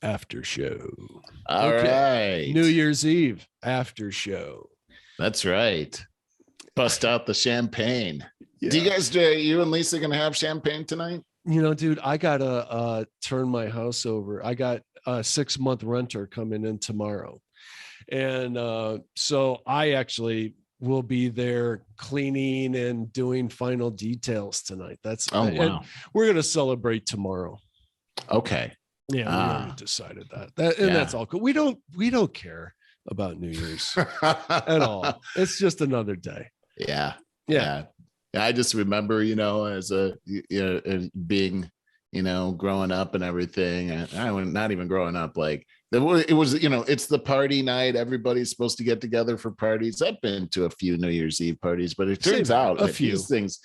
after show. All right. New Year's Eve after show. That's right. Bust out the champagne. Yeah. Do you guys, you and Lisa gonna have champagne tonight? You know, dude, I gotta turn my house over. I got a 6-month renter coming in tomorrow. And so I actually will be there cleaning and doing final details tonight. That's wow. We're gonna celebrate tomorrow. Okay. Yeah, we already decided that. And that's all cool. We don't care about New Year's at all. It's just another day. Yeah. I just remember, as being, growing up and everything. I was not even growing up. Like it was, it's the party night. Everybody's supposed to get together for parties. I've been to a few New Year's Eve parties, but it turns out a few things,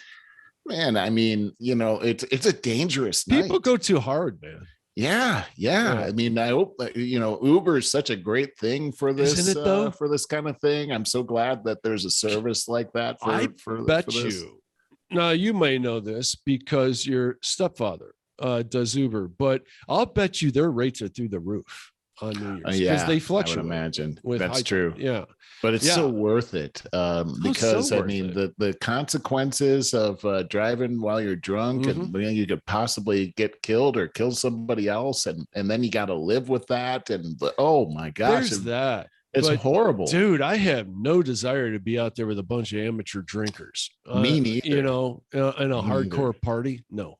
man. I mean, it's a dangerous night. People go too hard, man. Yeah. I mean, I hope that, Uber is such a great thing for this, isn't it, though? For this kind of thing. I'm so glad that there's a service like that. I bet you. Now, you may know this because your stepfather does Uber, but I'll bet you their rates are through the roof on New Year's because they fluctuate. I would imagine that's true. Yeah, but it's so worth it because I mean the consequences of driving while you're drunk and you could possibly get killed or kill somebody else, and then you got to live with that. And oh my gosh, there's that. It's horrible, dude. I have no desire to be out there with a bunch of amateur drinkers. Me neither. In a hardcore party. No.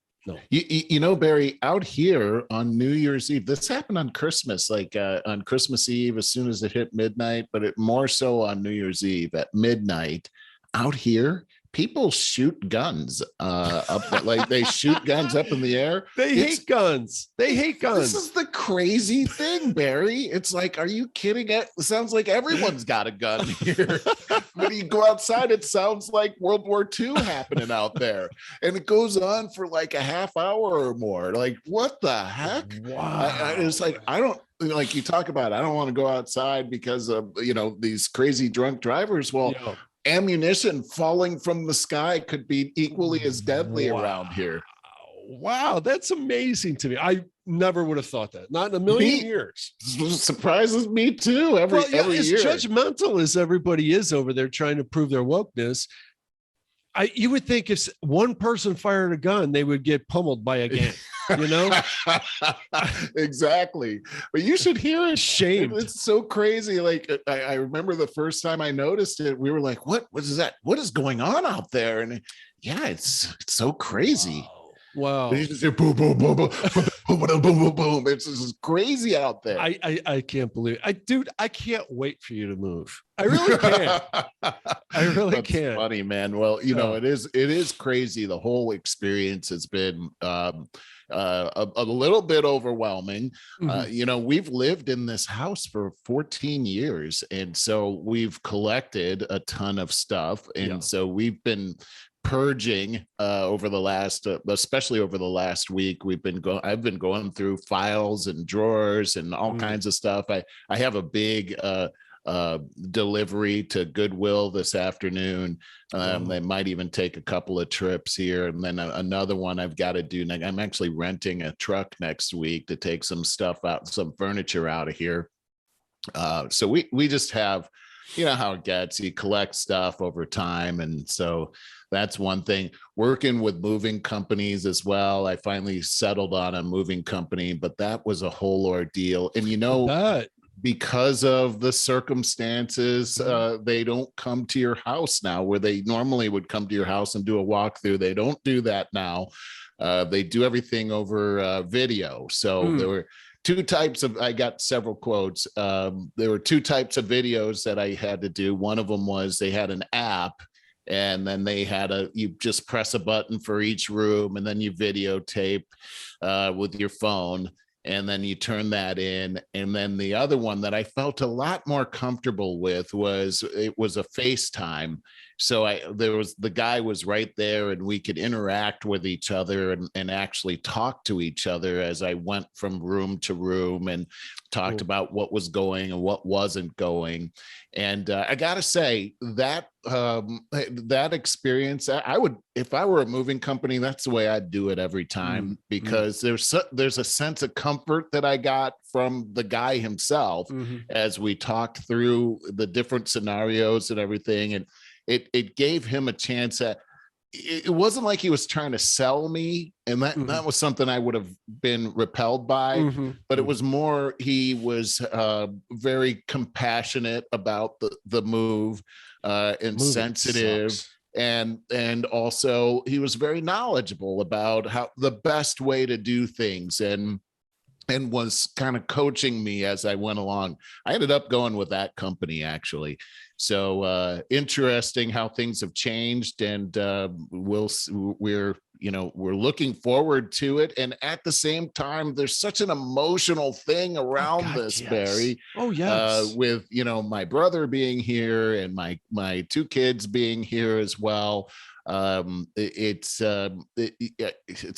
Barry, out here on New Year's Eve, this happened on Christmas, like on Christmas Eve, as soon as it hit midnight, but it more so on New Year's Eve at midnight. Out here, people shoot guns up, like they shoot guns up in the air. They hate guns. This is the crazy thing, Barry. It's like, are you kidding? It sounds like everyone's got a gun here. When you go outside, it sounds like World War II happening out there. And it goes on for like a half hour or more. Like, what the heck? Wow. It's like, I don't, like you talk about, I don't want to go outside because of, these crazy drunk drivers. Well, ammunition falling from the sky could be equally as deadly around here. Wow, that's amazing to me. I never would have thought that. Not in a million years. Surprises me too. Every year. As judgmental as everybody is over there trying to prove their wokeness, you would think if one person fired a gun, they would get pummeled by a gang. Exactly. But you should hear it. Shame. It's so crazy. Like I remember the first time I noticed it, we were like, what is that? What is going on out there? And it's so crazy. Wow. You just hear boom, boom, boom, boom, boom, boom, boom, boom. It's just crazy out there. I can't believe it. Dude, I can't wait for you to move. I really can't. I really can't. Funny, man. Well, it is crazy. The whole experience has been a little bit overwhelming. We've lived in this house for 14 years, and so we've collected a ton of stuff, and so we've been purging over the last, especially over the last week. I've been going through files and drawers and all kinds of stuff. I have a big delivery to Goodwill this afternoon. They might even take a couple of trips here, and then another one I've got to do. I'm actually renting a truck next week to take some stuff out, some furniture out of here. So we just have, how it gets. You collect stuff over time, and so that's one thing. Working with moving companies as well. I finally settled on a moving company, but that was a whole ordeal. And because of the circumstances, they don't come to your house now, where they normally would come to your house and do a walkthrough. They don't do that now. They do everything over video. So there were two types of, I got several quotes. There were two types of videos that I had to do. One of them was they had an app, and then they had you just press a button for each room, and then you videotape with your phone, and then you turn that in. And then the other one that I felt a lot more comfortable with was a FaceTime. So the guy was right there, and we could interact with each other and actually talk to each other as I went from room to room and talked about what was going and what wasn't going. And I gotta say that that experience, I would, if I were a moving company, that's the way I'd do it every time, because there's a sense of comfort that I got from the guy himself as we talked through the different scenarios and everything. And it gave him a chance at, it wasn't like he was trying to sell me, and that was something I would have been repelled by, but it was more, he was very compassionate about the move, and moving sensitive sucks. And also he was very knowledgeable about how the best way to do things, and was kind of coaching me as I went along. I ended up going with that company, actually. So interesting how things have changed, and we're looking forward to it. And at the same time, there's such an emotional thing around this, yes. Barry. Oh yes. With my brother being here and my two kids being here as well. It's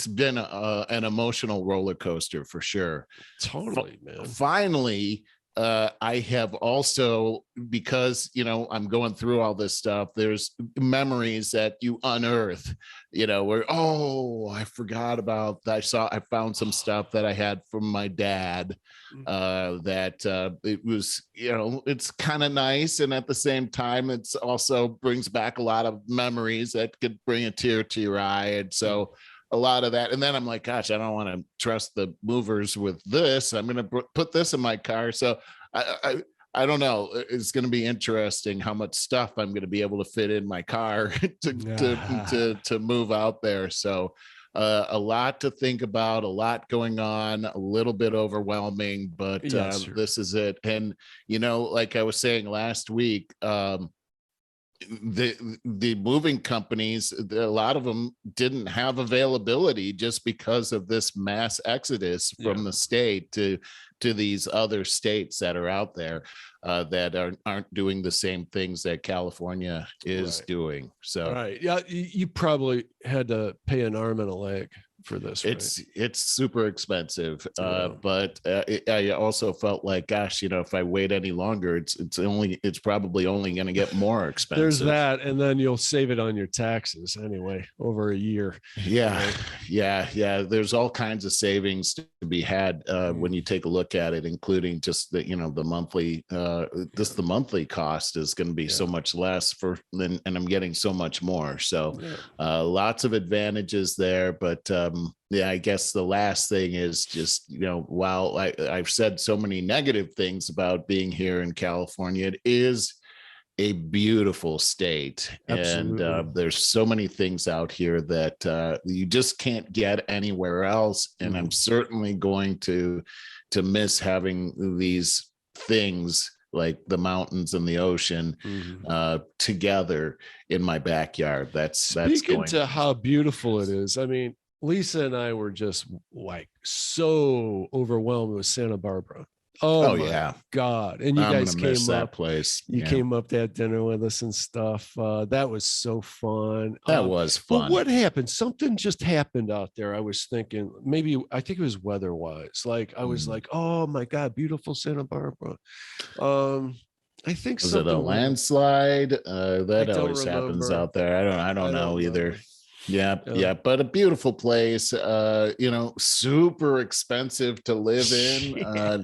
been an emotional roller coaster for sure. Totally, man. Finally, I have also, because I'm going through all this stuff, there's memories that you unearth, where, oh, I forgot about that. I found some stuff that I had from my dad, that it was, it's kind of nice, and at the same time it's also brings back a lot of memories that could bring a tear to your eye. And so a lot of that, and then I'm like, gosh, I don't want to trust the movers with this. I'm going to put this in my car. So I don't know. It's going to be interesting how much stuff I'm going to be able to fit in my car to move out there. So a lot to think about, a lot going on, a little bit overwhelming, but yes, this is it. And like I was saying last week, the moving companies, a lot of them didn't have availability just because of this mass exodus from the state to these other states that are out there, that aren't doing the same things that California is doing. So yeah, you probably had to pay an arm and a leg for this. It's super expensive, but I also felt like, gosh, if I wait any longer, it's probably only going to get more expensive. There's that, and then you'll save it on your taxes anyway over a year. Yeah. There's all kinds of savings to be had when you take a look at it, including just the monthly. The monthly cost is going to be so much less and I'm getting so much more. So lots of advantages there, but I guess the last thing is just, while I've said so many negative things about being here in California, it is a beautiful state. Absolutely. And there's so many things out here that you just can't get anywhere else. And I'm certainly going to miss having these things like the mountains and the ocean together in my backyard. Speaking to how beautiful it is. I mean, Lisa and I were just like so overwhelmed with Santa Barbara. Oh my God. And you guys came up that place. You came up to have dinner with us and stuff. That was so fun. That was fun. But what happened? Something just happened out there. I was thinking I think it was weather wise. Like I was like, oh my God, beautiful Santa Barbara. I think was it a landslide? That always happens out there. I don't know either. Yeah, but a beautiful place, super expensive to live in.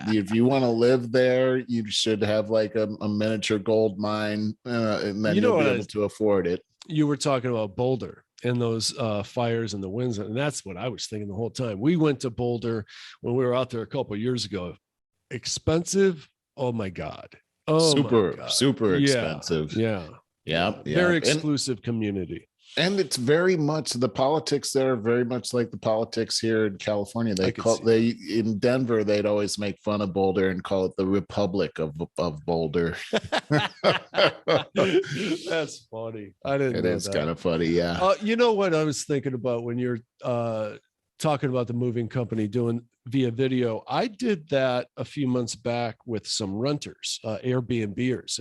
If you want to live there, you should have like a miniature gold mine, and then you'll be able to afford it. You were talking about Boulder and those fires and the winds, and that's what I was thinking the whole time. We went to Boulder when we were out there a couple of years ago. Expensive. Oh my God. Oh, super expensive. Yeah. Very exclusive community. And it's very much the politics there, very much like the politics here in California. In Denver, they'd always make fun of Boulder and call it the Republic of Boulder. That's funny. I didn't know that. It is kind of funny, yeah. You know what I was thinking about when you're talking about the moving company doing via video? I did that a few months back with some renters, Airbnbers.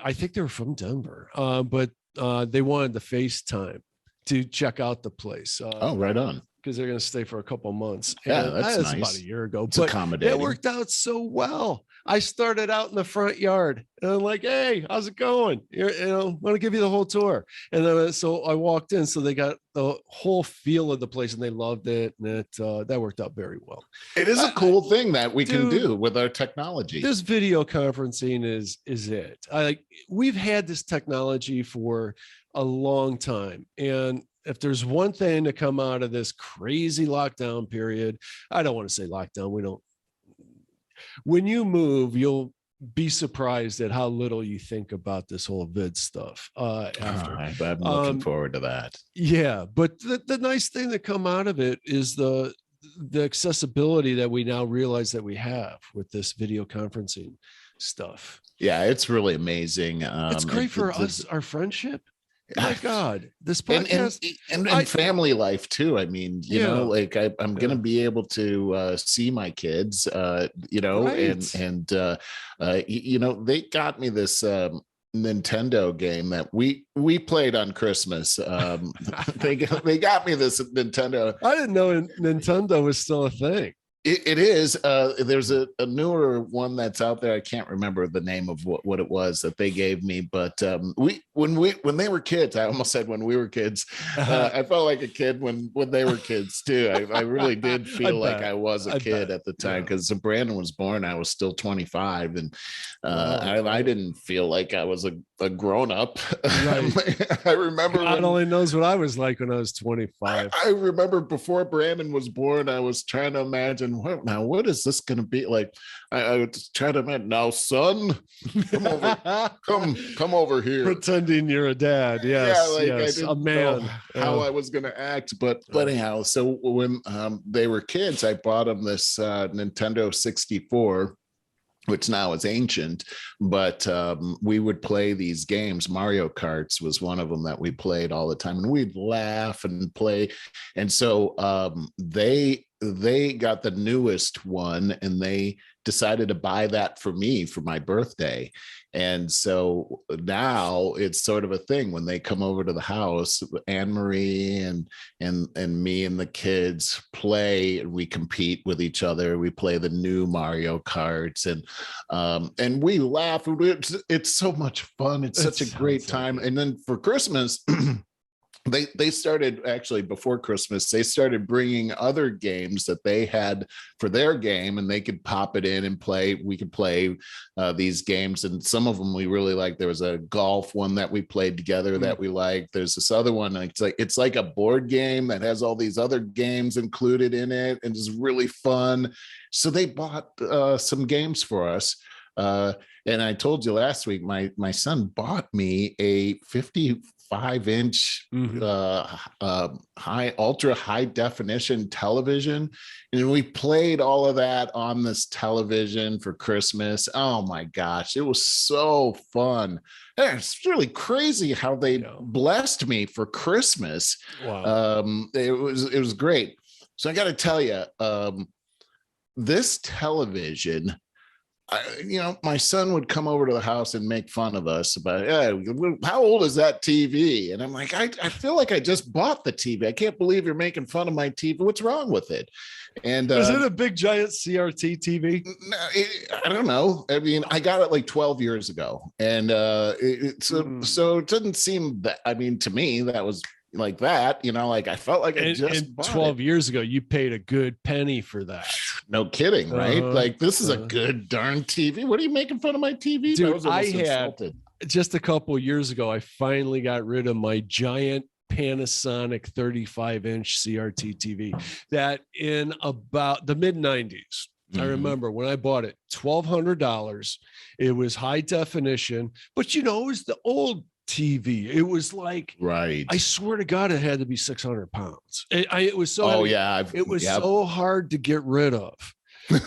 I think they're from Denver, but they wanted the FaceTime to check out the place. Oh, right on. Because they're going to stay for a couple months. Yeah, And that's that was nice. about a year ago. It's but accommodating. it worked out so well. I started out in the front yard and I'm like, hey, how's it going? Want to give you the whole tour. And then so I walked in, so they got the whole feel of the place and they loved it. And that worked out very well. It is a cool thing that we can do with our technology. This video conferencing is it. We've had this technology for a long time. And if there's one thing to come out of this crazy lockdown period, I don't want to say lockdown. When you move, you'll be surprised at how little you think about this whole vid stuff. After. I'm looking forward to that. Yeah. But the nice thing that come out of it is the accessibility that we now realize that we have with this video conferencing stuff. Yeah, it's really amazing. It's great for us, our friendship. My God, this podcast and family life too. I mean, you know, like I'm going to be able to see my kids, you know, right. and you know, they got me this Nintendo game that we played on Christmas. They got me this Nintendo. I didn't know Nintendo was still a thing. It is. There's a newer one that's out there. I can't remember the name of what it was that they gave me, but when they were kids, I almost said when we were kids. I felt like a kid when they were kids too. I really did feel like I was a kid at the time, because Brandon was born, I was still 25, and I didn't feel like I was a grown up. Right. I remember God only knows what I was like when I was 25. I remember before Brandon was born, I was trying to imagine what is this going to be like. I was trying to imagine, now son, come over, come over here, pretending you're a dad. Yes, yeah, like yes, I didn't a man. know how I was going to act, but anyhow, so when they were kids, I bought them this Nintendo 64, which now is ancient, but we would play these games. Mario Karts was one of them that we played all the time, and we'd laugh and play. And so they got the newest one, and they decided to buy that for me for my birthday. And so now it's sort of a thing when they come over to the house, Anne-Marie and me and the kids play, and we compete with each other. We play the new Mario Karts, and we laugh. It's so much fun. It's such a great time. And then for Christmas, they started, actually before Christmas, they started bringing other games that they had for their game, and they could pop it in and play. We could play these games, and some of them we really liked. There was a golf one that we played together that we liked. There's this other one, it's like a board game that has all these other games included in it, and it's really fun. So they bought some games for us. And I told you last week, my son bought me a 55-inch ultra high definition television, and we played all of that on this television for Christmas. Oh my gosh, it was so fun. It's really crazy how they blessed me for Christmas. Wow. It was great. So I got to tell you, this television, my son would come over to the house and make fun of us about, how old is that TV? And I'm like, I feel like I just bought the TV. I can't believe you're making fun of my TV. What's wrong with it? And is it a big giant CRT TV? I don't know. I mean, I got it like 12 years ago, and so it doesn't seem that. I mean, to me, that was like that, like I felt like I just bought 12 it. Years ago, you paid a good penny for that. No kidding, right? Like, this is a good darn TV. What are you making fun of my TV? Dude, I had just a couple years ago, I finally got rid of my giant Panasonic 35-inch CRT TV that in about the mid 90s. I remember when I bought it, $1,200. It was high definition, but it was the old TV. It was like, right, I swear to God, it had to be 600 pounds. It was so so hard to get rid of, but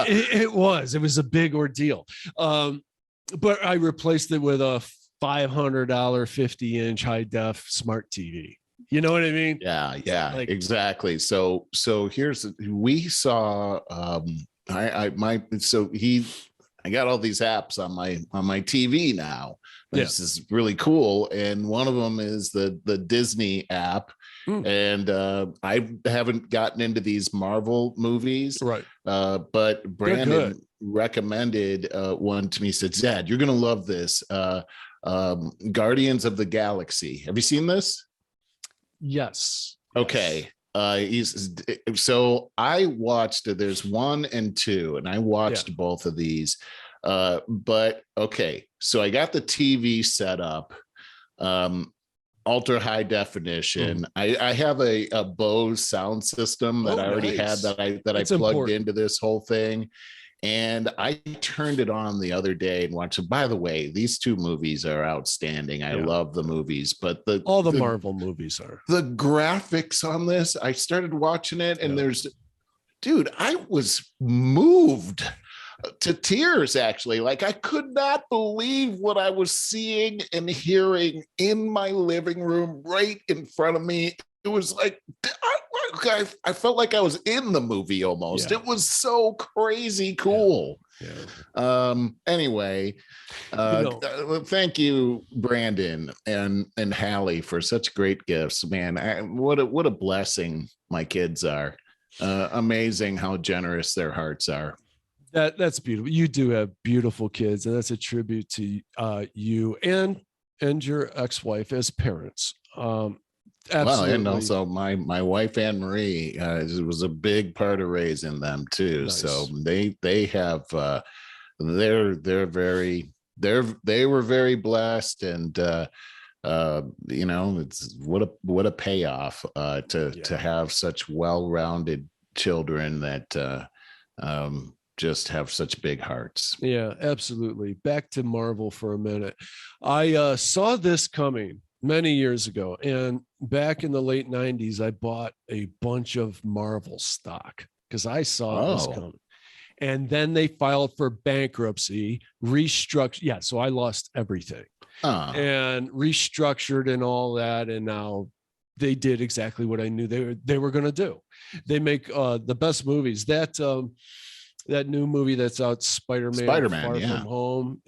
it was a big ordeal. But I replaced it with a $500 50-inch high def smart TV. You know what I mean? Yeah, exactly. So we saw I got all these apps on my TV now. Yeah. This is really cool. And one of them is the Disney app. And I haven't gotten into these Marvel movies, Right. but Brandon recommended one to me. He said, Zad, you're gonna love this. Guardians of the Galaxy. Have you seen this? Yes. Okay. So I watched, there's 1 and 2, and I watched both of these. But okay, so I got the TV set up, ultra high definition. I have a Bose sound system that I already had that I plugged important into this whole thing. And I turned it on the other day and watched it. By the way, these 2 movies are outstanding. I love the movies, but all the Marvel movies are. The graphics on this, I started watching it, and dude, I was moved to tears, actually. Like, I could not believe what I was seeing and hearing in my living room right in front of me. It was like, I felt like I was in the movie almost. It was so crazy cool. Anyway, thank you, Brandon and Hallie, for such great gifts, man. What a blessing my kids are. Amazing how generous their hearts are. That's beautiful. You do have beautiful kids, and that's a tribute to you and your ex-wife as parents. Absolutely. Well, and also my wife Anne Marie was a big part of raising them too. Nice. So they have they were very blessed, and it's what a payoff to have such well-rounded children that just have such big hearts. Yeah, absolutely. Back to Marvel for a minute. I saw this coming many years ago, and back in the late 90s, I bought a bunch of Marvel stock because I saw this coming. And then they filed for bankruptcy, restructured. Yeah, so I lost everything and restructured and all that. And now they did exactly what I knew they were going to do. They make the best movies. That new movie that's out, Spider-Man Far From Home,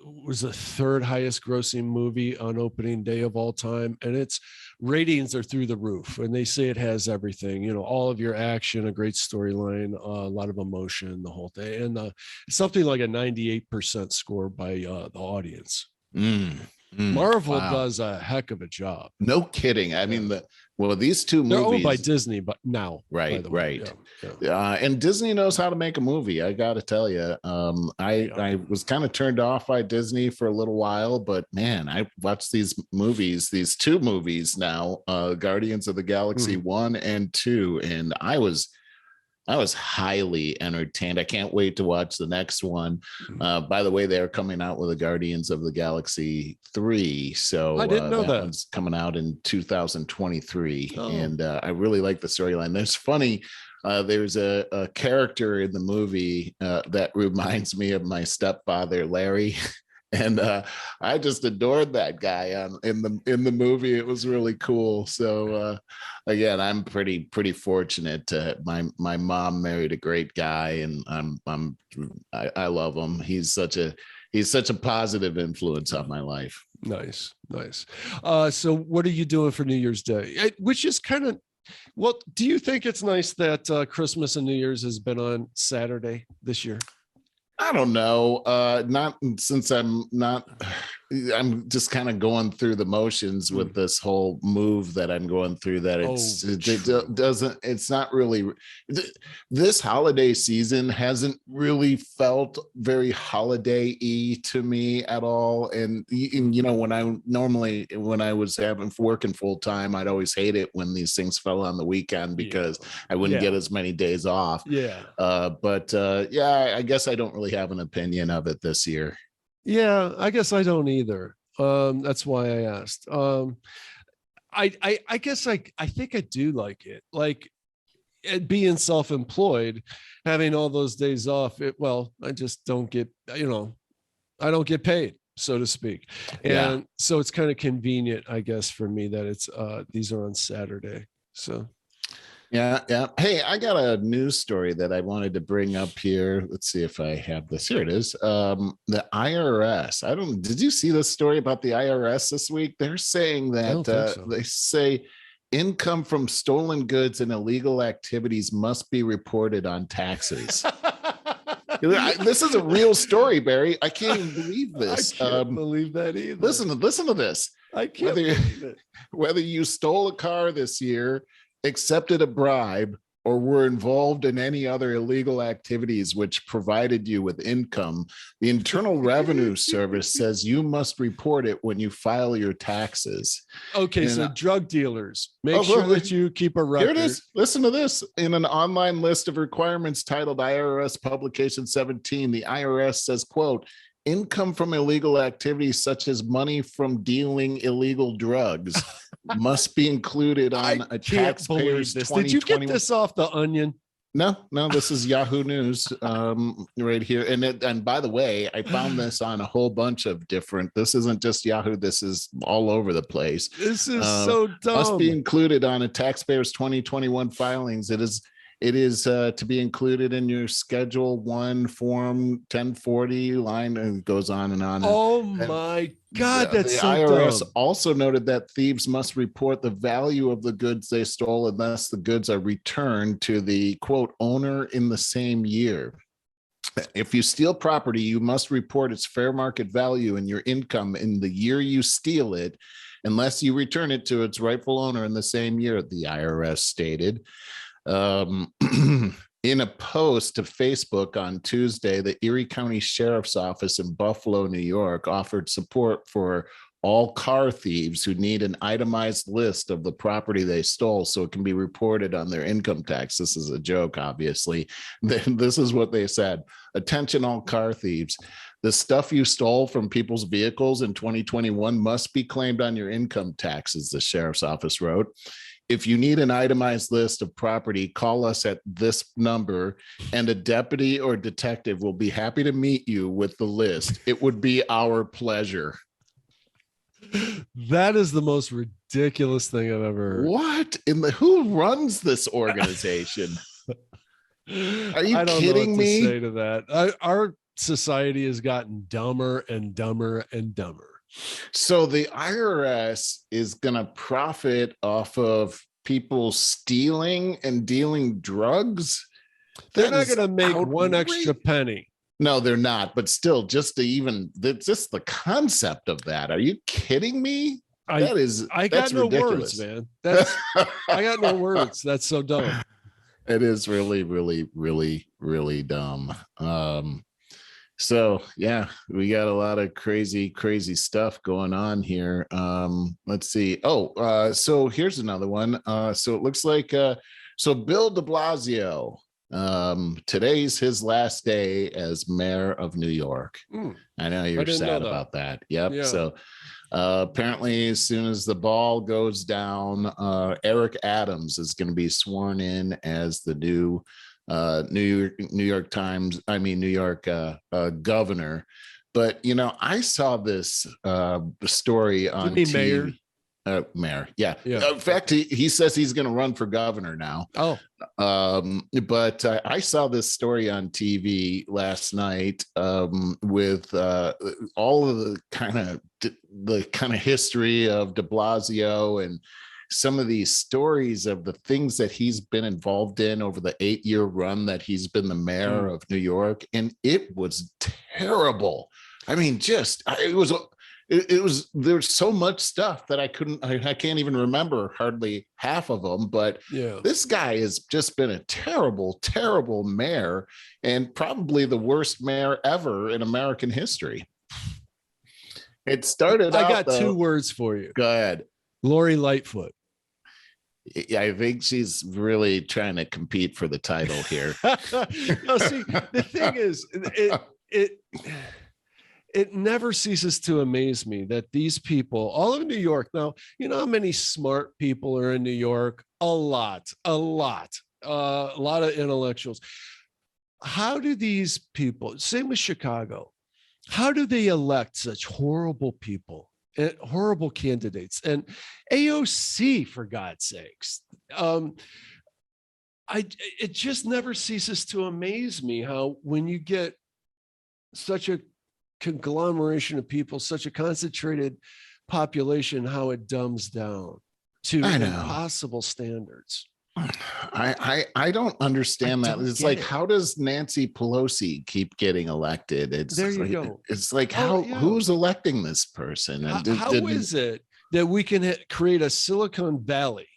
was the 3rd highest grossing movie on opening day of all time, and its ratings are through the roof, and they say it has everything, all of your action, a great storyline, a lot of emotion, the whole thing, and something like a 98% score by the audience. Marvel does a heck of a job. No kidding. I mean, these 2 movies, they're owned by Disney, but now, right. And Disney knows how to make a movie. I got to tell you, I was kind of turned off by Disney for a little while, but man, I watched these 2 movies now, Guardians of the Galaxy 1 and 2, and I was highly entertained. I can't wait to watch the next one. By the way, they're coming out with a Guardians of the Galaxy 3. So I didn't know that one's coming out in 2023. And I really like the storyline. There's a character in the movie that reminds me of my stepfather, Larry. And I just adored that guy in the movie. It was really cool. So again, I'm pretty fortunate to my mom married a great guy, and I love him. He's such a positive influence on my life. Nice. So what are you doing for New Year's Day? Which is kind of, well, do you think it's nice that Christmas and New Year's has been on Saturday this year? I don't know. Not since I'm just kind of going through the motions with this whole move that I'm going through, that it's not really, this holiday season hasn't really felt very holiday-y to me at all. And when I was working full time, I'd always hate it when these things fell on the weekend because I wouldn't get as many days off. I guess I don't really have an opinion of it this year. Yeah, I guess I don't either. That's why I asked. I guess I think I do like it. Like being self-employed, having all those days off. I just don't get, I don't get paid, so to speak. And so it's kind of convenient, I guess, for me that it's these are on Saturday. So Yeah, yeah. Hey, I got a news story that I wanted to bring up here. Let's see if I have this. Here it is. The IRS. I don't. Did you see this story about the IRS this week? They're saying I don't that think so. they say income from stolen goods and illegal activities must be reported on taxes. This is a real story, Barry. I can't even believe I this. can't believe that either. Listen to this. I can't Whether believe it. whether you stole a car this year, accepted a bribe, or were involved in any other illegal activities which provided you with income, the Internal Revenue Service says you must report it when you file your taxes. Okay, so And drug dealers, make sure that you keep a record. here it is. Listen to this. In an online list of requirements titled IRS Publication 17, the IRS says, quote, income from illegal activities such as money from dealing illegal drugs must be included on a taxpayer's 2021. Did you get this off the Onion? No, this is Yahoo News right here. And by the way, I found this on a whole bunch of different, this isn't just Yahoo, this is all over the place. This is so dumb. Must be included on a taxpayer's 2021 filings. It is to be included in your Schedule 1 Form 1040 line, and it goes on and on. Oh my God, that's the so IRS dumb. also noted that thieves must report the value of the goods they stole unless the goods are returned to the, quote, owner in the same year. If you steal property, you must report its fair market value and your income in the year you steal it, unless you return it to its rightful owner in the same year, the IRS stated. In a post to Facebook on Tuesday, the Erie County Sheriff's Office in Buffalo, New York, offered support for all car thieves who need an itemized list of the property they stole so it can be reported on their income tax. This is a joke, obviously. This is what they said. Attention, all car thieves. The stuff you stole from people's vehicles in 2021 must be claimed on your income taxes, the sheriff's office wrote. If you need an itemized list of property, call us at this number and a deputy or detective will be happy to meet you with the list. It would be our pleasure. That is the most ridiculous thing I've ever heard. What who runs this organization? Are you I don't kidding know what me? to say to that. Our society has gotten dumber and dumber and dumber. So the IRS is going to profit off of people stealing and dealing drugs. They're not going to make one extra penny. No, they're not. But still, just the concept of that. Are you kidding me? I got no words, man. I got no words. That's so dumb. It is really, really, really, really dumb. So yeah, we got a lot of crazy stuff going on here. Let's see. So here's another one. So it looks like so Bill de Blasio, today's his last day as mayor of New York. I know you're sad about that. Yep. Yeah. So apparently as soon as the ball goes down, Eric Adams is going to be sworn in as the new New York governor. But I saw this story on TV. Mayor, yeah. In fact, he says he's going to run for governor now. But I saw this story on TV last night with all of the kind of history of de Blasio and some of these stories of the things that he's been involved in over the 8-year run that he's been the mayor of New York. And it was terrible. I mean, there's so much stuff that I can't even remember hardly half of them, but this guy has just been a terrible, terrible mayor and probably the worst mayor ever in American history. It started I got 2 words for you. Go ahead. Lori Lightfoot. Yeah, I think she's really trying to compete for the title here. No, see, the thing is, it never ceases to amaze me that these people, all of New York, now, you know how many smart people are in New York? A lot of intellectuals. How do these people, same with Chicago, how do they elect such horrible people? Horrible candidates and AOC, for God's sakes. it just never ceases to amaze me how when you get such a conglomeration of people, such a concentrated population, how it dumbs down to I know. impossible standards. I don't understand that. It's like, how does Nancy Pelosi keep getting elected? There you go. It's like, who's electing this person? And how is it that we can create a Silicon Valley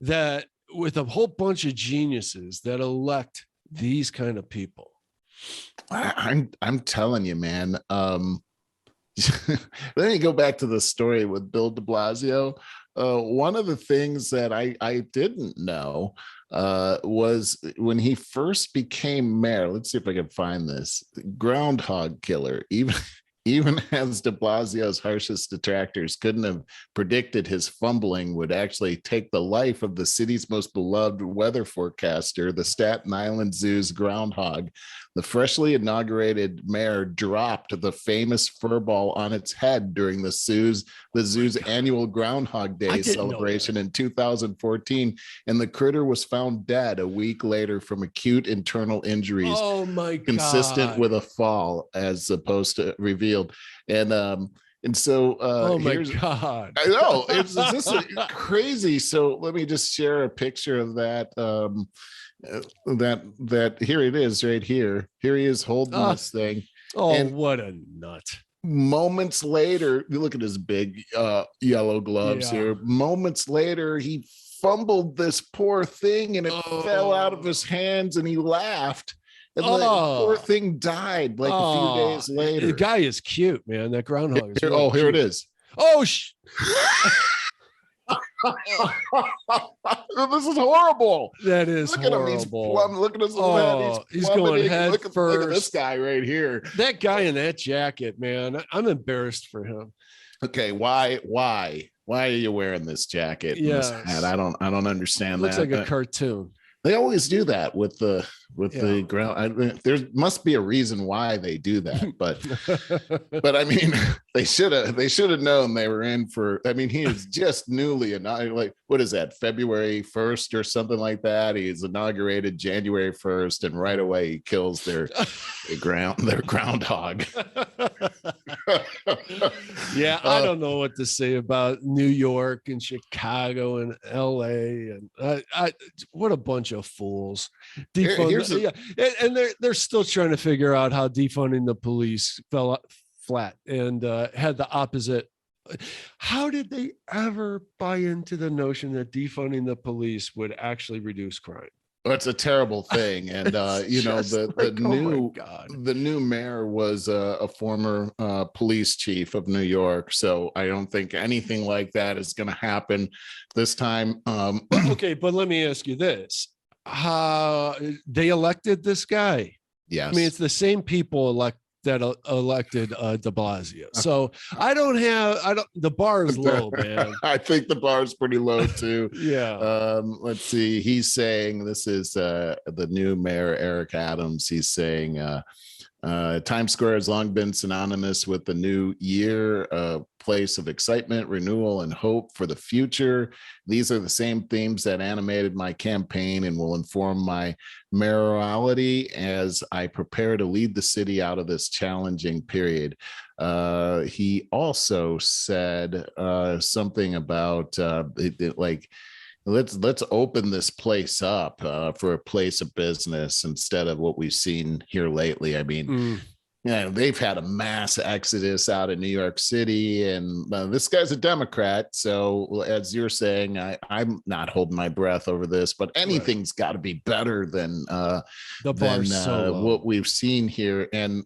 that with a whole bunch of geniuses that elect these kind of people? I'm telling you, man. Let me go back to the story with Bill de Blasio. One of the things that I didn't know was when he first became mayor. Let's see if I can find this. Groundhog killer. Even as de Blasio's harshest detractors couldn't have predicted his fumbling would actually take the life of the city's most beloved weather forecaster, the Staten Island Zoo's groundhog. The freshly inaugurated mayor dropped the famous fur ball on its head during the zoo's annual Groundhog Day celebration in 2014, and the critter was found dead a week later from acute internal injuries. Oh my God. Consistent with a fall, as opposed to revealed. And so oh my God. I know it's just crazy. So let me just share a picture of that. That here it is right here. Here he is holding this thing. Oh, and what a nut. Moments later, you look at his big yellow gloves here. Moments later, he fumbled this poor thing and it fell out of his hands and he laughed. And the poor thing died like a few days later. The guy is cute, man. That groundhog is really here cute. it is. Oh, this is horrible. That is horrible. Look at his head. He's going head first. Look at this guy right here. That guy in that jacket, man. I'm embarrassed for him. Okay, why are you wearing this jacket? Yes. This hat? I don't understand. Looks like a cartoon. They always do that with the ground. There must be a reason why they do that, but I mean, they should have known they were in for. I mean, he is just newly inaugurated. What is that? February 1st or something like that. He's inaugurated January 1st, and right away he kills their groundhog. Yeah, I don't know what to say about New York and Chicago and LA, and what a bunch of fools. And they're still trying to figure out how defunding the police fell flat and had the opposite. How did they ever buy into the notion that defunding the police would actually reduce crime? Well, it's a terrible thing, and the new mayor was a former police chief of New York, so I don't think anything like that is going to happen this time. Okay, but let me ask you this: they elected this guy? Yes, I mean it's the same people that elected de Blasio. So the bar is low, man. I think the bar is pretty low too. Yeah. Let's see. He's saying, this is the new mayor, Eric Adams. He's saying Times Square has long been synonymous with the new year, a place of excitement, renewal, and hope for the future. These are the same themes that animated my campaign and will inform my mayoralty as I prepare to lead the city out of this challenging period. He also said something about let's open this place up for a place of business instead of what we've seen here lately. I mean, they've had a mass exodus out of New York City, and this guy's a Democrat. So as you're saying, I'm not holding my breath over this, but anything's got to be better than what we've seen here. And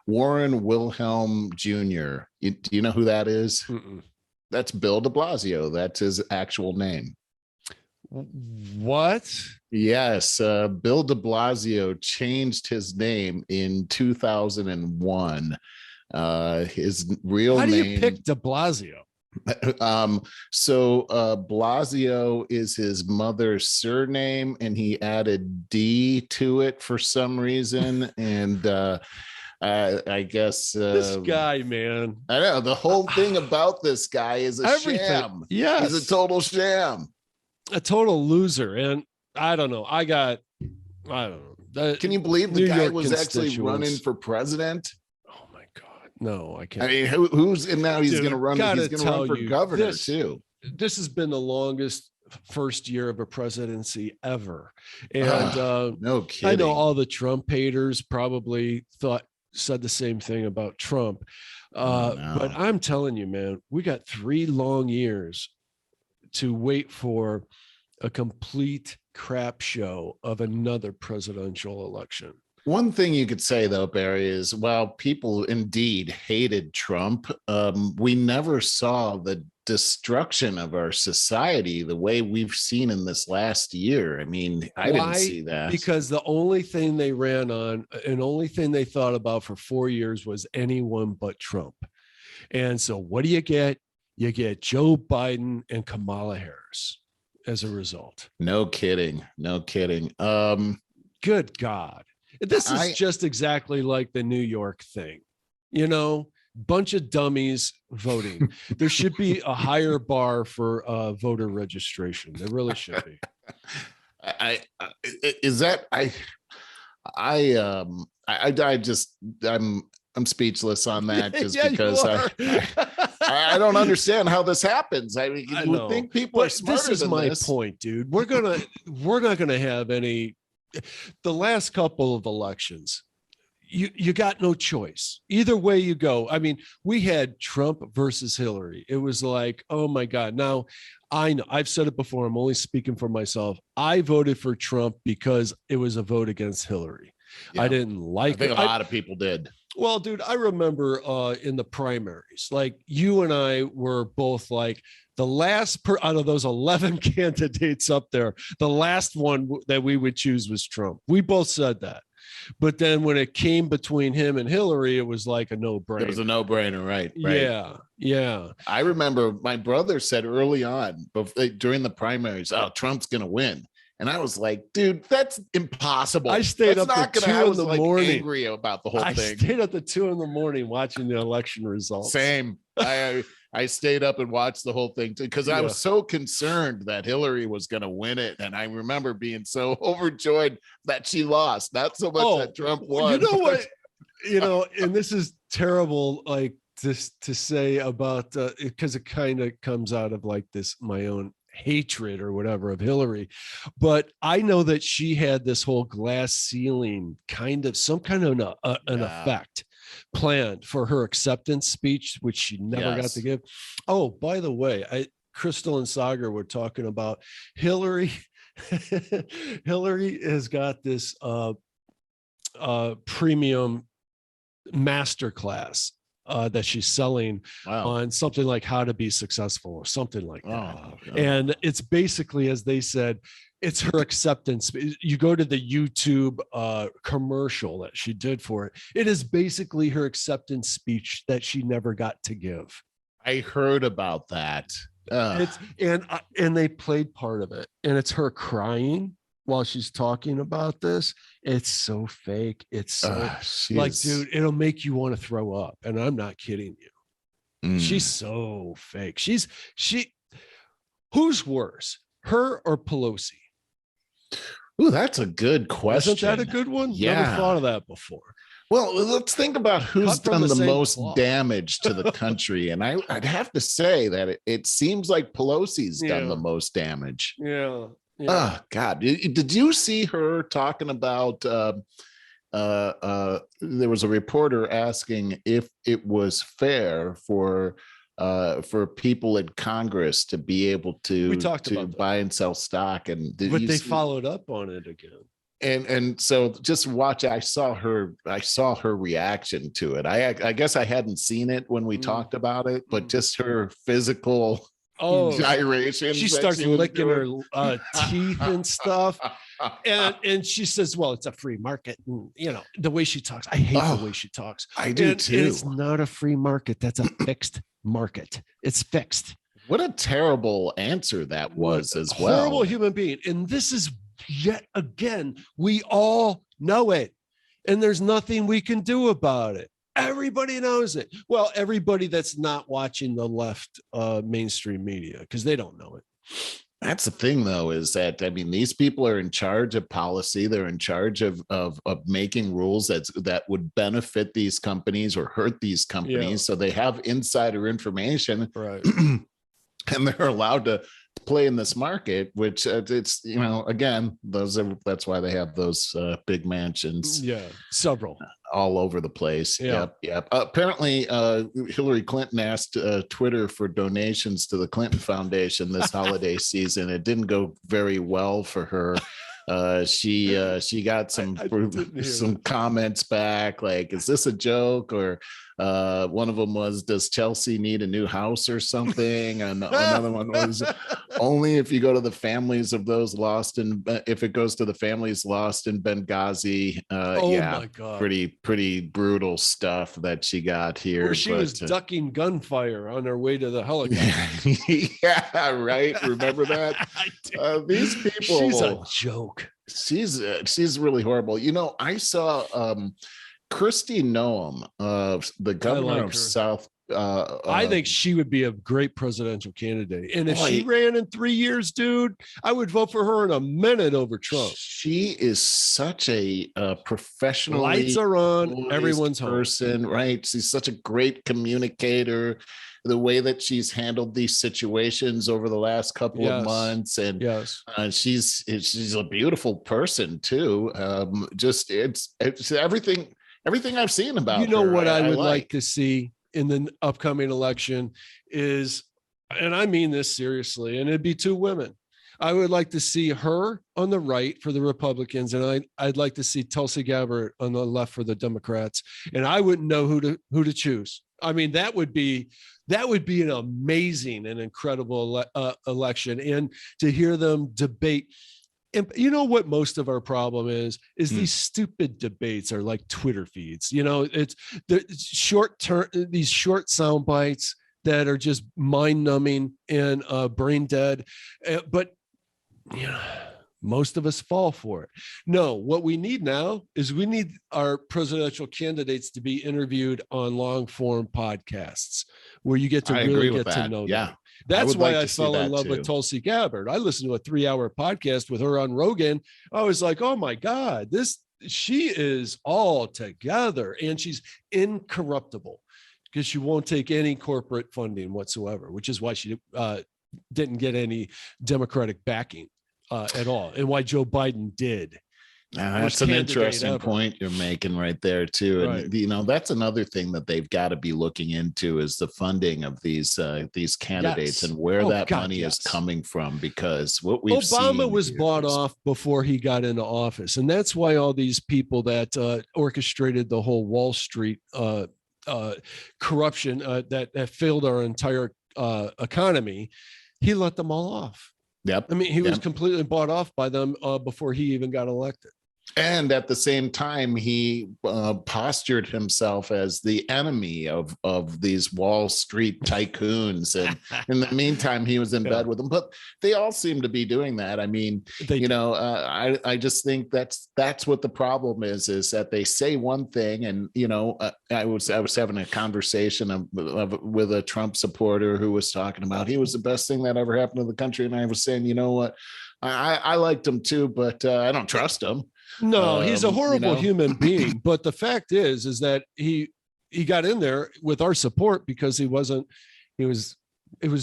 Warren Wilhelm Jr., do you know who that is? Mm-mm. That's Bill de Blasio. That's his actual name. What? Yes, Bill de Blasio changed his name in 2001. His real name. How do you pick de Blasio? So Blasio is his mother's surname, and he added D to it for some reason, and I guess this guy, man. I know the whole thing about this guy is a sham. Yes, he's a total sham. A total loser. And I don't know. I don't know. Can you believe the New guy York was actually running constituents. for president? Oh my God. No, I I can't. mean, who's and now he's going to run. Gotta He's going to run tell for you, governor too. This has been the longest first year of a presidency ever. And No kidding. I know all the Trump haters probably said the same thing about Trump. But I'm telling you, man, we got 3 long years to wait for a complete crap show of another presidential election. One thing you could say, though, Barry, is while people indeed hated Trump, we never saw the destruction of our society the way we've seen in this last year. I mean, I didn't see that. Because the only thing they ran on and only thing they thought about for 4 years was anyone but Trump. And so what do you get? You get Joe Biden and Kamala Harris as a result. No kidding. No kidding. Good God. This is just exactly like the New York thing, bunch of dummies voting. There should be a higher bar for voter registration. There really should be. I'm speechless on that just because I don't understand how this happens. I mean, you would think people are smarter than this. This is my point, dude. We're not gonna have any. The last couple of elections, you got no choice. Either way you go. I mean, we had Trump versus Hillary. It was like, oh my God. Now, I know I've said it before. I'm only speaking for myself. I voted for Trump because it was a vote against Hillary. Yeah. I didn't like it. I think a lot of people did. Well, dude, I remember in the primaries, like you and I were both like the last out of those 11 candidates up there, the last one that we would choose was Trump. We both said that. But then when it came between him and Hillary, it was like a no-brainer. It was a no-brainer, right? Yeah, yeah. I remember my brother said early on during the primaries, "Oh, Trump's going to win." And I was like, dude, that's impossible. I stayed up to 2 in the morning. Angry about the whole thing. I stayed up to 2 in the morning watching the election results. Same. I stayed up and watched the whole thing because I was so concerned that Hillary was going to win it. And I remember being so overjoyed that she lost. Not so much that Trump won. You know what? And this is terrible, like to say about, because it kind of comes out of like this, my own hatred or whatever of Hillary, but I know that she had this whole glass ceiling some kind of an effect planned for her acceptance speech, which she never got to give. Oh, by the way, Crystal and Sagar were talking about Hillary. Hillary has got this premium masterclass that she's selling on something like how to be successful or something like that. And it's basically, as they said, it's her acceptance. You go to the YouTube commercial that she did for it. It is basically her acceptance speech that she never got to give. I heard about that. And they played part of it, and it's her crying while she's talking about this. It's so fake. It's so like, dude, it'll make you want to throw up. And I'm not kidding you. She's so fake. Who's worse, her or Pelosi? Ooh, that's a good question. Isn't that a good one? Yeah. Never thought of that before. Well, let's think about who's done the most damage to the country. And I'd have to say that it seems like Pelosi's done the most damage. Yeah. Oh God! Did you see her talking about? There was a reporter asking if it was fair for people in Congress to be able to buy and sell stock, but they followed up on it again. And so just watch. I saw her reaction to it. I guess I hadn't seen it when we talked about it, but just her physical. Gyration. She starts licking her teeth and stuff, and she says, "Well, it's a free market." And the way she talks, I hate the way she talks. I do too. It's not a free market. That's a fixed market. It's fixed. What a terrible answer that was as well. Horrible human being. And this is yet again, we all know it, and there's nothing we can do about it. Everybody knows it. Well, everybody that's not watching the left mainstream media, because they don't know it. That's the thing, though, is that, I mean, these people are in charge of policy. They're in charge of making rules that would benefit these companies or hurt these Yeah, companies. So they have insider information, right. and they're allowed to play in this market. Which it's, again, that's why they have those big mansions Yeah, several. all over the place. Yeah. Yep. Apparently, Hillary Clinton asked Twitter for donations to the Clinton Foundation this holiday season. It didn't go very well for her. She got some comments back like, "Is this a joke?" Or one of them was, "Does Chelsea need a new house or something?" And another one was, "Only if you go to the families of those lost in, if it goes to the families lost in Benghazi." My God. Pretty brutal stuff that she got here. Where she was ducking gunfire on her way to the helicopter. Yeah, right. Remember that? These people. She's a joke. She's really horrible. I saw Kristi Noem, the governor of South. I think she would be a great presidential candidate. And if she ran in 3 years, dude, I would vote for her in a minute over Trump. She is such a professional. Lights are on, everyone's person, home. Right? She's such a great communicator. The way that she's handled these situations over the last couple of months, and she's a beautiful person too. Just it's everything I've seen about her. You know what I would like to see in the upcoming election is, and I mean this seriously, and it'd be 2 women. I would like to see her on the right for the Republicans, and I'd like to see Tulsi Gabbard on the left for the Democrats. And I wouldn't know who to choose. I mean, that would be an amazing and incredible election, and to hear them debate. And you know what most of our problem is these stupid debates are like Twitter feeds. It's the these short sound bites that are just mind numbing and brain dead. But most of us fall for it. No, what we need now is we need our presidential candidates to be interviewed on long form podcasts where you get to really get to know them. That's why I fell in love with Tulsi Gabbard. I listened to a 3-hour podcast with her on Rogan. I was like, oh my God, she is all together, and she's incorruptible because she won't take any corporate funding whatsoever, which is why she didn't get any Democratic backing at all, and why Joe Biden did. That's an interesting point you're making right there too. And that's another thing that they've got to be looking into is the funding of these candidates and where that money is coming from, because what we've Obama was bought off before he got into office, and that's why all these people that orchestrated the whole Wall Street corruption that failed our entire economy, he let them all off. Yep. I mean, he was completely bought off by them before he even got elected. And at the same time, he postured himself as the enemy of these Wall Street tycoons. And in the meantime, he was in bed with them. But they all seem to be doing that. I mean, I just think that's what the problem is that they say one thing. And, I was having a conversation with a Trump supporter who was talking about he was the best thing that ever happened to the country. And I was saying, you know what? I liked him too, but I don't trust him. No, he's a horrible human being. But the fact is that he got in there with our support because it was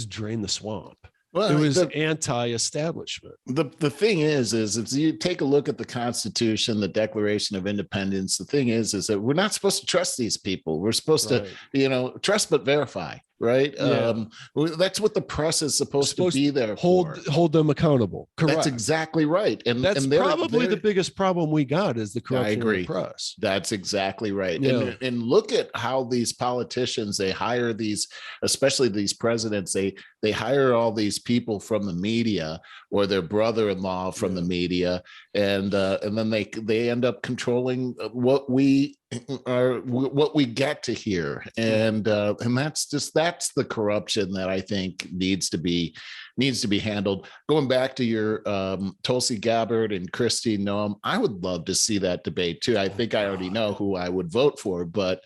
drain the swamp. Well, it was anti-establishment. The thing is if you take a look at the Constitution, the Declaration of Independence, the thing is that we're not supposed to trust these people. We're supposed to, trust but verify. Right. Yeah. That's what the press is supposed to be there for. Hold them accountable. Correct. That's exactly right. And that's probably the biggest problem we got is the corruption of the press. That's exactly right. Yeah. And look at how these politicians, they hire these, especially these presidents, they hire all these people from the media or their brother-in-law from the media. And then they end up controlling what we get to hear. And that's the corruption that I think needs to be handled. Going back to your Tulsi Gabbard and Kristi Noem, I would love to see that debate too. I think I already know who I would vote for, but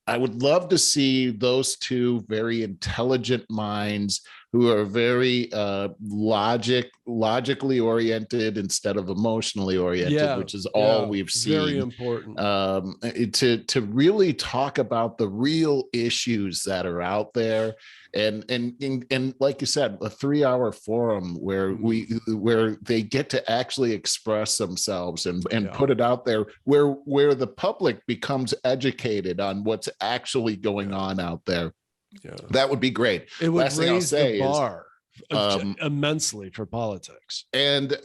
I would love to see those two very intelligent minds who are very logically oriented instead of emotionally oriented, which is all we've seen. Very important. To really talk about the real issues that are out there. And like you said, a 3-hour forum where they get to actually express themselves and put it out there, where the public becomes educated on what's actually going on out there. That would be great. It would raise the bar immensely for politics. And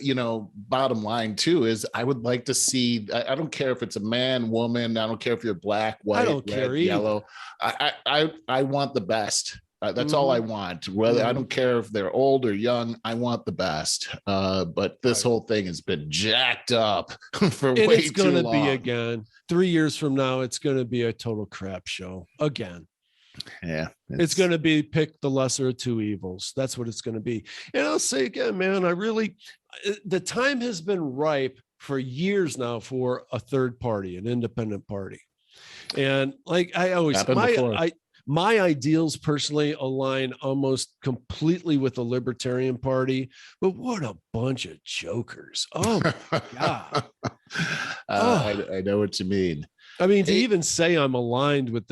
bottom line too is I would like to see, I don't care if it's a man, woman, I don't care if you're black, white, red, yellow. I want the best. That's all I want. Whether I don't care if they're old or young, I want the best. But this whole thing has been jacked up for way too long. It's going to be again. 3 years from now, it's going to be a total crap show again. Yeah, it's going to be pick the lesser of two evils. That's what it's going to be. And I'll say again, man, the time has been ripe for years now for a third party, an independent party. And like I always, my ideals personally align almost completely with the Libertarian Party, but what a bunch of jokers. Oh my God. I know what you mean. I mean, to even say I'm aligned with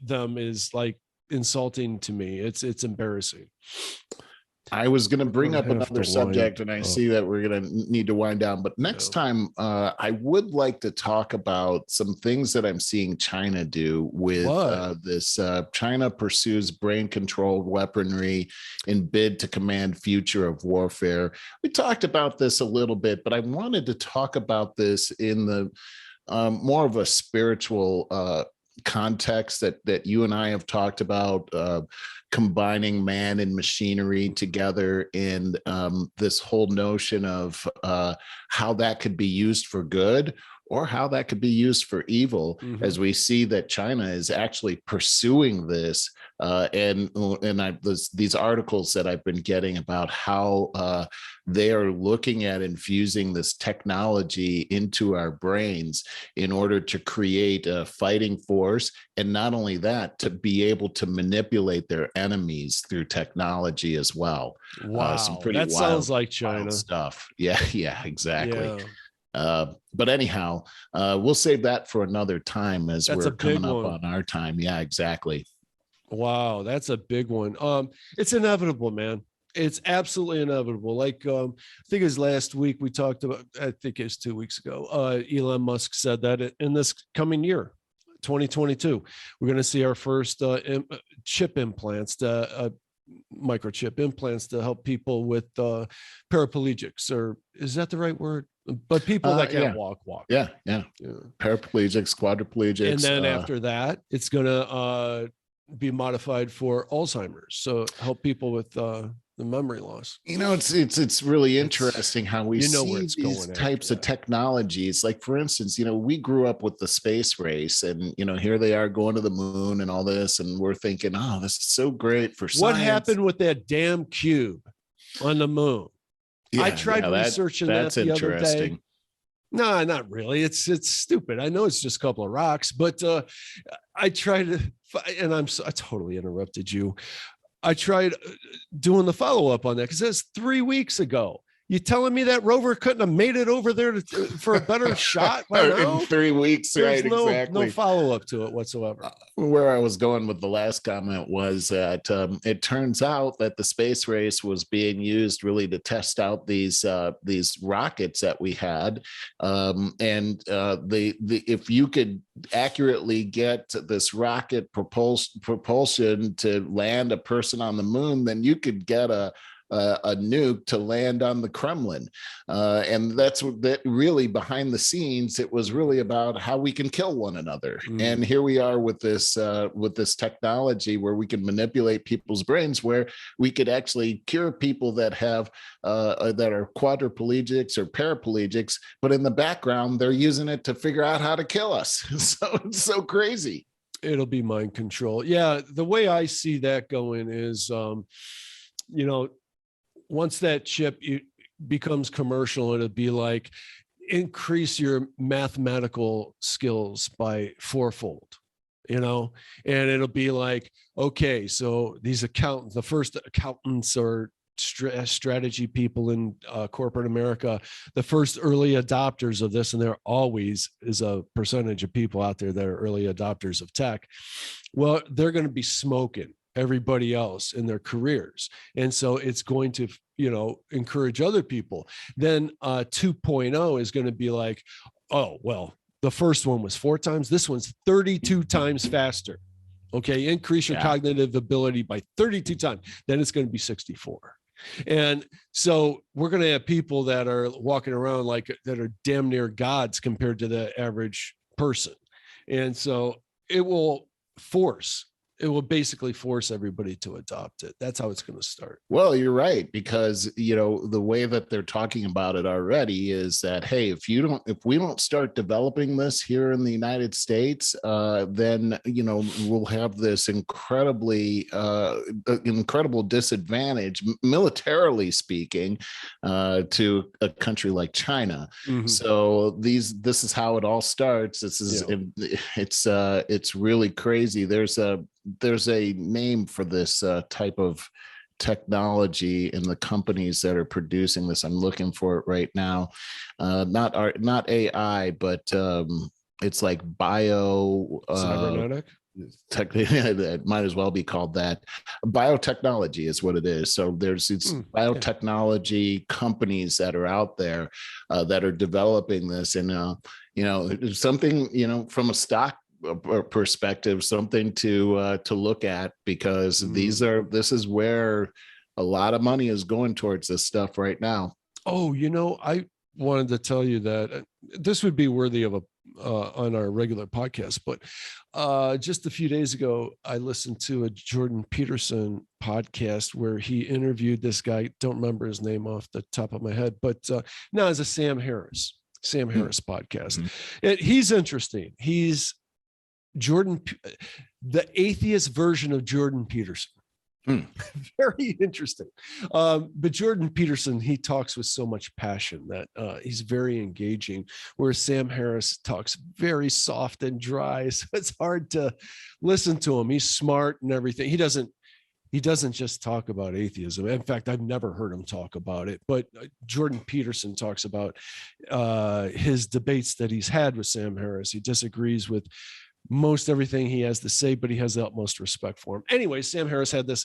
them is like insulting to me. It's embarrassing. I was going to bring up another subject, and I see that we're going to need to wind down. But next time, I would like to talk about some things that I'm seeing China do with this. China pursues brain-controlled weaponry in bid to command future of warfare. We talked about this a little bit, but I wanted to talk about this in the more of a spiritual context that you and I have talked about, combining man and machinery together, and this whole notion of how that could be used for good or how that could be used for evil, as we see that China is actually pursuing this. These articles that I've been getting about how they are looking at infusing this technology into our brains in order to create a fighting force. And not only that, to be able to manipulate their enemies through technology as well. Wow. Some pretty that sounds like China stuff. Yeah, exactly. Yeah. But anyhow, we'll save that for another time as we're coming up on our time. Yeah, exactly. Wow, that's a big one. It's inevitable, man. It's absolutely inevitable. Like I think it was last week we talked about, I think it was 2 weeks ago, Elon Musk said that in this coming year, 2022, we're going to see our first chip implants, microchip implants to help people with paraplegics, or is that the right word? But people that can't walk. Yeah. Paraplegics, quadriplegics. And then after that, it's going to be modified for Alzheimer's. So help people with the memory loss. It's really interesting how we see these types of technologies. Like, for instance, we grew up with the space race, and here they are going to the moon and all this, and we're thinking, oh, this is so great for science. What happened with that damn cube on the moon? I tried researching that the other day. No, not really. It's stupid. I know it's just a couple of rocks, but I tried to, and I totally interrupted you. I tried doing the follow-up on that because that's 3 weeks ago. You telling me that rover couldn't have made it over there for a better shot by now? In 3 weeks, There's right? Exactly. No follow-up to it whatsoever. Where I was going with the last comment was that it turns out that the space race was being used really to test out these rockets that we had, and if you could accurately get this rocket propulsion to land a person on the moon, then you could get a nuke to land on the Kremlin. And that's that really behind the scenes, it was really about how we can kill one another. And here we are with this technology where we can manipulate people's brains, where we could actually cure people that have that are quadriplegics or paraplegics, but in the background, they're using it to figure out how to kill us. So it's so crazy. It'll be mind control. Yeah. The way I see that going is, once that chip becomes commercial, it'll be like increase your mathematical skills by fourfold. and it'll be like, okay, so these accountants, the first accountants or strategy people in corporate America, the first early adopters of this, and there always is a percentage of people out there that are early adopters of tech. Well, they're going to be smoking everybody else in their careers. And so it's going to, encourage other people. Then 2.0 is going to be like, oh, well, the first one was 4 times. This one's 32 times faster. Okay. Increase your cognitive ability by 32 times. Then it's going to be 64. And so we're going to have people that are walking around that are damn near gods compared to the average person. And so it will basically force everybody to adopt it. That's how it's going to start. Well, you're right, because, the way that they're talking about it already is that, hey, if we don't start developing this here in the United States, then, we'll have this incredible disadvantage, militarily speaking, to a country like China. Mm-hmm. So this is how it all starts. This is, it's really crazy. There's a name for this type of technology in the companies that are producing this. I'm looking for it right now. Not AI, but it's like cybernetic. It might as well be called that. Biotechnology is what it is. So there's these biotechnology companies that are out there that are developing this, and something from a stock perspective, something to look at, because this is where a lot of money is going towards this stuff right now. Oh, I wanted to tell you that this would be worthy of on our regular podcast, but just a few days ago, I listened to a Jordan Peterson podcast where he interviewed this guy. Don't remember his name off the top of my head, but now it's a Sam Harris podcast. Mm-hmm. And he's interesting. He's the atheist version of Jordan Peterson. Very interesting. But Jordan Peterson, he talks with so much passion that he's very engaging, whereas Sam Harris talks very soft and dry. So it's hard to listen to him. He's smart and everything. He doesn't just talk about atheism. In fact, I've never heard him talk about it, but Jordan Peterson talks about his debates that he's had with Sam Harris. He disagrees with most everything he has to say, but he has the utmost respect for him. Anyway, Sam Harris had this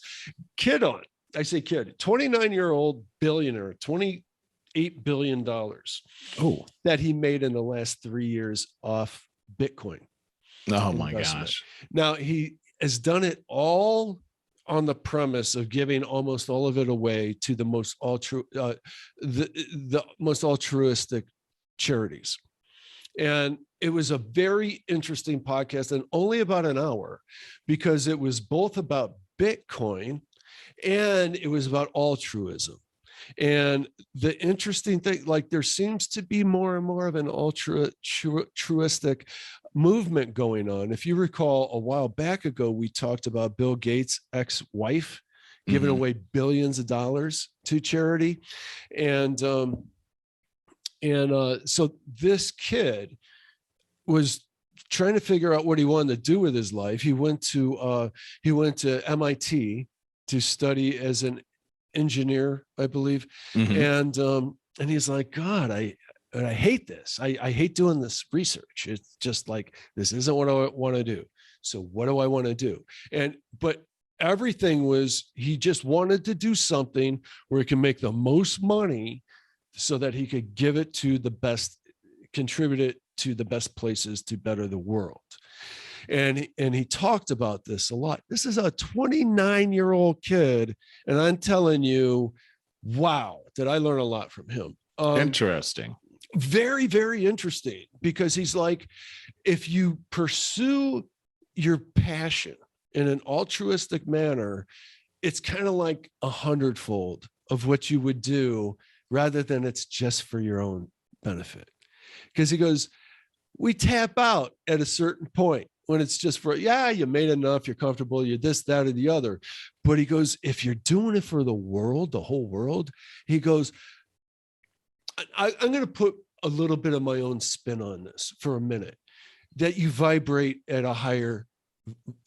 kid on. I say kid, 29-year-old billionaire, $28 billion that he made in the last 3 years off Bitcoin. Oh my gosh. Now he has done it all on the premise of giving almost all of it away to the most most altruistic charities. And it was a very interesting podcast, and only about an hour, because it was both about Bitcoin and it was about altruism. And the interesting thing, there seems to be more and more of an altruistic movement going on. If you recall, a while back ago, we talked about Bill Gates' ex-wife giving away billions of dollars to charity. And so this kid was trying to figure out what he wanted to do with his life. He went to MIT to study as an engineer, I believe. Mm-hmm. And he's like, God, I hate this. I hate doing this research. It's just like, this isn't what I want to do. So what do I want to do? But everything was, he just wanted to do something where he can make the most money so that he could give it to the best, contribute it to the best places to better the world. And he talked about this a lot. This is a 29-year-old kid. And I'm telling you, wow, did I learn a lot from him. Interesting. Very, very interesting, because he's like, if you pursue your passion in an altruistic manner, it's kind of like 100-fold of what you would do, rather than it's just for your own benefit. Because he goes, we tap out at a certain point when it's just for, you made enough, you're comfortable, you're this, that, or the other. But he goes, if you're doing it for the world, the whole world, he goes, I'm going to put a little bit of my own spin on this for a minute, that you vibrate at a higher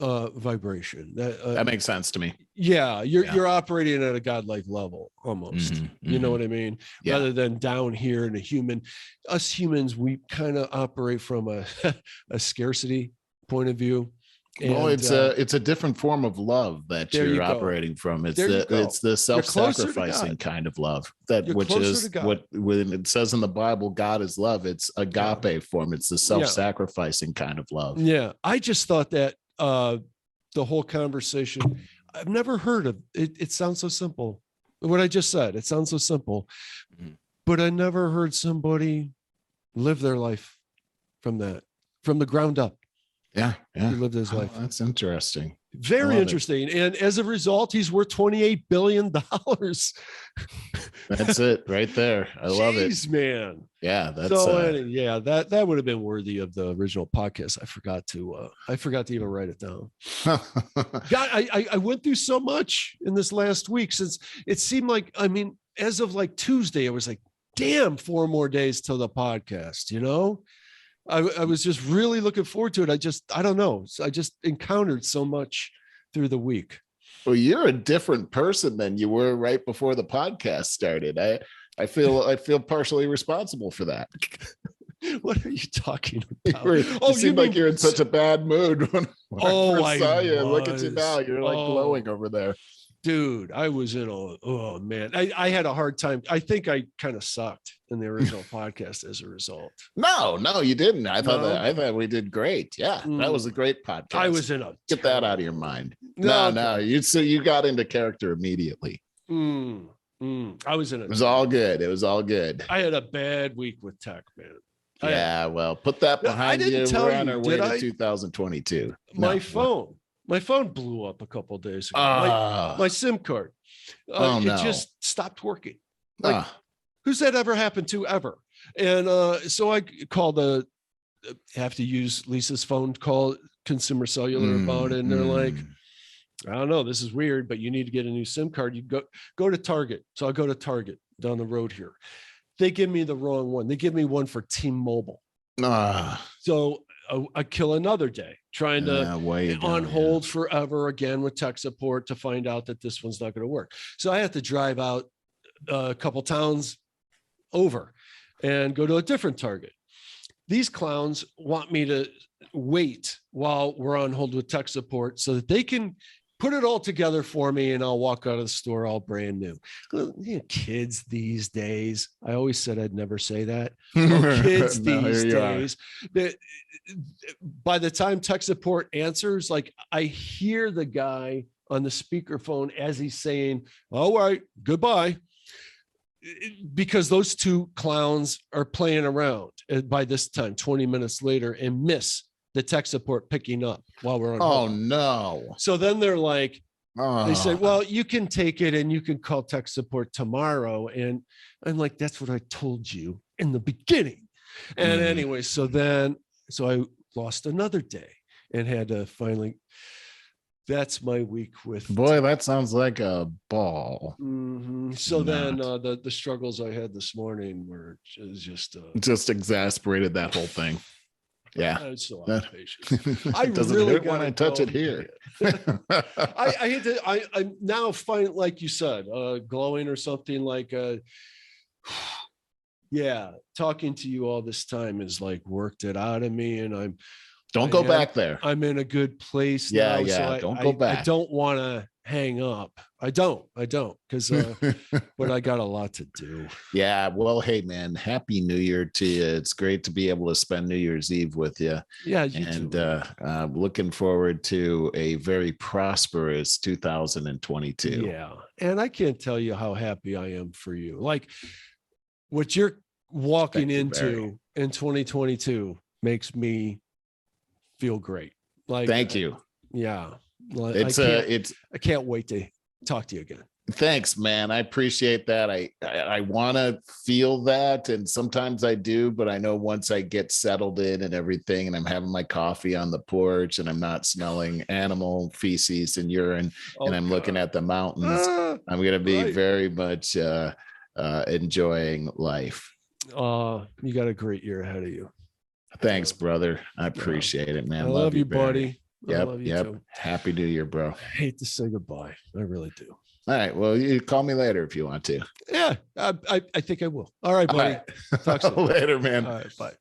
vibration. That makes sense to me. Yeah, you're operating at a godlike level almost. You know what I mean? Yeah. Rather than down here in a human. Us humans, we kind of operate from a scarcity point of view. Well, And it's a different form of love that you're operating from. It's the self-sacrificing kind of love which is what when it says in the Bible, God is love. It's agape form. It's the self-sacrificing kind of love. Yeah, I just thought that the whole conversation, I've never heard of it. It sounds so simple. What I just said, it sounds so simple, but I never heard somebody live their life from the ground up. Yeah. He lived his life. That's interesting. Very interesting. And as a result, he's worth $28 billion. That's it right there. I love it. Jeez, man. Yeah. That's that would have been worthy of the original podcast. I forgot to even write it down. God, I went through so much in this last week, since it seemed like, I mean, as of like Tuesday, it was like, damn, 4 more days till the podcast, you know? I was just really looking forward to it. I don't know. I just encountered so much through the week. Well, you're a different person than you were right before the podcast started. I feel partially responsible for that. What are you talking about? You seem like you're in such a bad mood when I saw you. Look at you now. You're like glowing over there. Dude, I was man. I had a hard time. I think I kind of sucked in the original podcast as a result. No, you didn't. I thought we did great. Yeah, that was a great podcast. I was get that out of your mind. No. You got into character immediately. I was in it. It was all good. It was all good. I had a bad week with tech, man. Well, put that behind you. We're on our way to 2022. My phone blew up a couple of days ago. My SIM card. It just stopped working. Who's that ever happened to ever? And so I called have to use Lisa's phone, call Consumer Cellular about it. And they're like, I don't know, this is weird, but you need to get a new SIM card. You go to Target. So I go to Target down the road here. They give me the wrong one. They give me one for T-Mobile. So I kill another day trying to on hold forever again with tech support to find out that this one's not going to work. So I have to drive out a couple towns over and go to a different Target. These clowns want me to wait while we're on hold with tech support so that they can put it all together for me, and I'll walk out of the store all brand new. Kids these days. I always said I'd never say that. Kids these days. By the time tech support answers, like I hear the guy on the speakerphone as he's saying, "All right, goodbye," because those two clowns are playing around by this time, 20 minutes later, and miss the tech support picking up while we're on hold. No. So then they're like, they say, well, you can take it and you can call tech support tomorrow. And I'm like, that's what I told you in the beginning. And anyway, so I lost another day and had to finally, that's my week with. Boy, that sounds like a ball. So then the struggles I had this morning were just exasperated that whole thing. Yeah, it's a lot of patience. It doesn't hurt when I touch it here. I hate to. I now find, like you said, glowing or something like. Yeah, talking to you all this time has like worked it out of me, and Don't go back there. I'm in a good place. Yeah, now, so don't go back. I don't want to hang up. I don't, because, but I got a lot to do. Yeah. Well, hey, man, happy New Year to you. It's great to be able to spend New Year's Eve with you. Yeah. Looking forward to a very prosperous 2022. Yeah. And I can't tell you how happy I am for you. Like what you're walking into in 2022 makes me feel great. Like, thank you. Yeah. I can't wait to talk to you again. Thanks, man. I appreciate that. I want to feel that. And sometimes I do, but I know once I get settled in and everything, and I'm having my coffee on the porch and I'm not smelling animal feces and urine, and I'm looking at the mountains, I'm going to be very much enjoying life. You got a great year ahead of you. Thanks, brother. I appreciate it, man. I love you, buddy. I love you too. Happy New Year, bro. I hate to say goodbye. I really do. All right. Well, you call me later if you want to. Yeah, I think I will. All right, buddy. All right. Talk soon. Later, man. All right, bye.